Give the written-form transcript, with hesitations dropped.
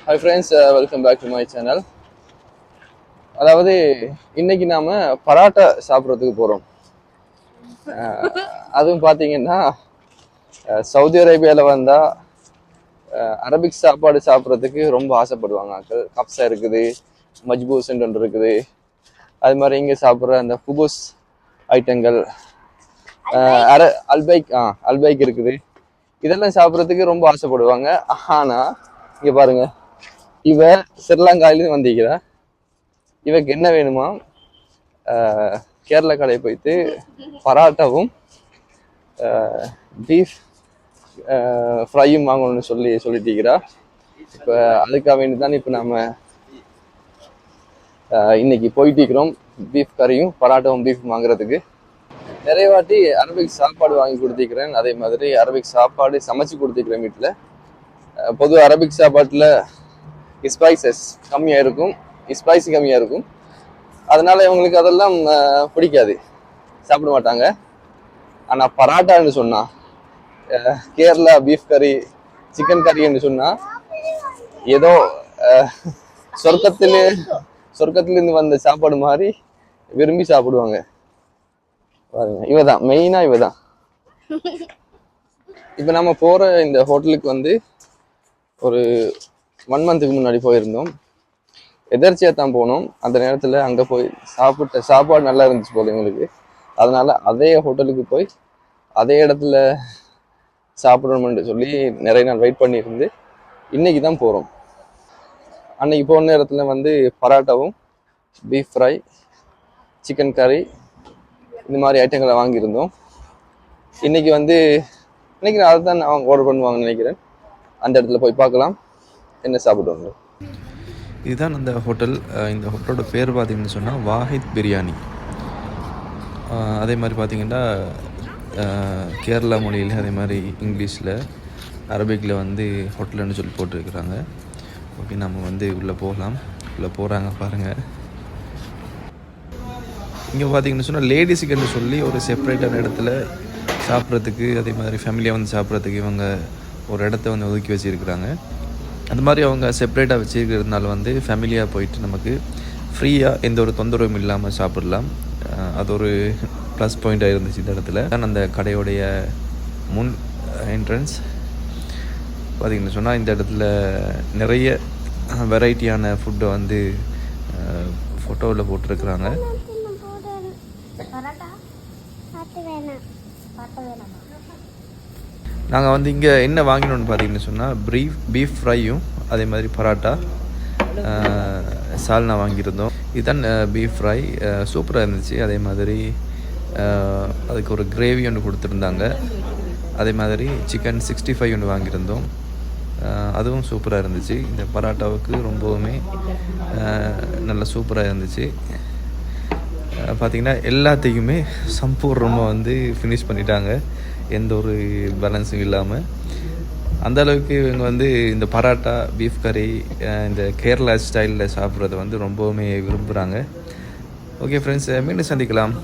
Hi friends, welcome back to my channel. அதாவது இன்னைக்கு நாம பராட்டா சாப்பிட்றதுக்கு போகிறோம். அதுவும் பார்த்தீங்கன்னா சவுதி அரேபியாவில் வந்தால் அரபிக் சாப்பாடு சாப்பிட்றதுக்கு ரொம்ப ஆசைப்படுவாங்க. கப்ஸா இருக்குது, மஜ்பூஸ்ன்னு ஒன்று இருக்குது. அது மாதிரி இங்கே சாப்பிட்ற அந்த ஃபுபூஸ் ஐட்டங்கள், அல்பைக் இருக்குது. இதெல்லாம் சாப்பிட்றதுக்கு ரொம்ப ஆசைப்படுவாங்க. ஆனால் இங்கே பாருங்க, இவ ஸ்ரீலங்காயிலும் வந்திருக்கிறா. இவக்கு என்ன வேணுமா, கேரளா கடையை போயிட்டு பராட்டாவும் பீஃப் ஃப்ரையும் வாங்கணும்னு சொல்லிட்டிருக்கிறா. இப்போ அதுக்காக வேண்டி தான் இப்போ நம்ம இன்னைக்கு போயிட்டு இருக்கிறோம். பீஃப் கறியும் பராட்டாவும் பீஃப் வாங்குறதுக்கு. நிறைய வாட்டி அரபிக் சாப்பாடு வாங்கி கொடுத்திருக்கிறேன். அதே மாதிரி அரபிக் சாப்பாடு சமைச்சு கொடுத்திருக்கிறேன் வீட்டில். பொதுவாக அரபிக் சாப்பாட்டில் ஸ்பைசஸ் கம்மியாக இருக்கும், ஸ்பைசி கம்மியாக இருக்கும். அதனால இவங்களுக்கு அதெல்லாம் பிடிக்காது, சாப்பிட மாட்டாங்க. ஆனால் பராட்டான்னு சொன்னா, கேரளா பீஃப் கறி, சிக்கன் கறின்னு சொன்னா ஏதோ சொர்க்கத்திலிருந்து வந்த சாப்பாடு மாதிரி விரும்பி சாப்பிடுவாங்க. பாருங்க, இவதான் மெயினா இவதான். இப்ப நம்ம போற இந்த ஹோட்டலுக்கு வந்து ஒரு 1 மந்த்துக்கு முன்னாடி போயிருந்தோம். எதர்ச்சியா தான் போனோம். அந்த நேரத்துல அங்க போய் சாப்பிட்ட சாப்பாடு நல்லா இருந்துச்சு போல எங்களுக்கு. அதனால அதே ஹோட்டலுக்கு போய் அதே இடத்துல சாப்பிடணும்னு சொல்லி நிறைய நாள் வெயிட் பண்ணியிருந்து இன்னைக்கு தான் போறோம். அன்னைக்கு போன நேரத்துல வந்து பராட்டாவும் பீஃப் ஃப்ரை, சிக்கன் கறி இந்த மாதிரி ஐட்டங்களை வாங்கியிருந்தோம். இன்னைக்கு நான் அதை தான் அவங்க ஆர்டர் பண்ணுவாங்கன்னு நினைக்கிறேன். அந்த இடத்துல போய் பார்க்கலாம் என்ன சாப்பிடுவாங்க. இதுதான் அந்த ஹோட்டல். இந்த ஹோட்டலோட பேர் பார்த்திங்கன்னு சொன்னால் வாஹித் பிரியாணி. அதே மாதிரி பார்த்திங்கன்னா கேரளா மொழியில், அதே மாதிரி இங்கிலீஷில், அரபிக்கில் வந்து ஹோட்டல்னு சொல்லி போட்டிருக்கிறாங்க. ஓகே, நம்ம உள்ளே போகலாம். உள்ளே போகிறாங்க பாருங்கள். இங்கே பார்த்திங்கன்னு சொன்னால் லேடிஸுக்குன்னு சொல்லி ஒரு செப்பரேட்டான இடத்துல சாப்பிட்றதுக்கு, அதே மாதிரி ஃபேமிலியாக சாப்பிட்றதுக்கு இவங்க ஒரு இடத்த ஒதுக்கி வச்சுருக்கிறாங்க. அந்த மாதிரி அவங்க செப்பரேட்டாக வச்சுருக்கிறதுனால ஃபேமிலியாக போயிட்டு நமக்கு ஃப்ரீயாக எந்த ஒரு தொந்தரவும் இல்லாமல் சாப்பிடலாம். அது ஒரு ப்ளஸ் பாயிண்ட்டாக இருந்துச்சு இந்த இடத்துல. தான் அந்த கடையோடைய முன் என்ட்ரன்ஸ் பார்த்திங்கன்னு சொன்னால் இந்த இடத்துல நிறைய வெரைட்டியான ஃபுட்டை ஃபோட்டோவில் போட்டிருக்கிறாங்க. நாங்கள் இங்கே என்ன வாங்கினோன்னு பார்த்தீங்கன்னு சொன்னால் பீஃப் ஃப்ரையும், அதே மாதிரி பராட்டா, சால்னா வாங்கியிருந்தோம். இதுதான் பீஃப் ஃப்ரை, சூப்பராக இருந்துச்சு. அதே மாதிரி அதுக்கு ஒரு கிரேவி ஒன்று கொடுத்துருந்தாங்க. அதே மாதிரி சிக்கன் 65 ஒன்று வாங்கியிருந்தோம், அதுவும் சூப்பராக இருந்துச்சு. இந்த பராட்டாவுக்கு ரொம்பவுமே நல்லா சூப்பராக இருந்துச்சு. பார்த்திங்கன்னா எல்லாத்தையுமே சம்பூர்ணமாக ஃபினிஷ் பண்ணிட்டாங்க, எந்த ஒரு பேலன்ஸும் இல்லாமல். அந்த அளவுக்கு இவங்க இந்த பராட்டா, பீஃப் கறி, இந்த கேரளா ஸ்டைலில் சாப்பிட்றத ரொம்பவுமே விரும்புகிறாங்க. ஓகே ஃப்ரெண்ட்ஸ், மீண்டும் சந்திக்கலாம்.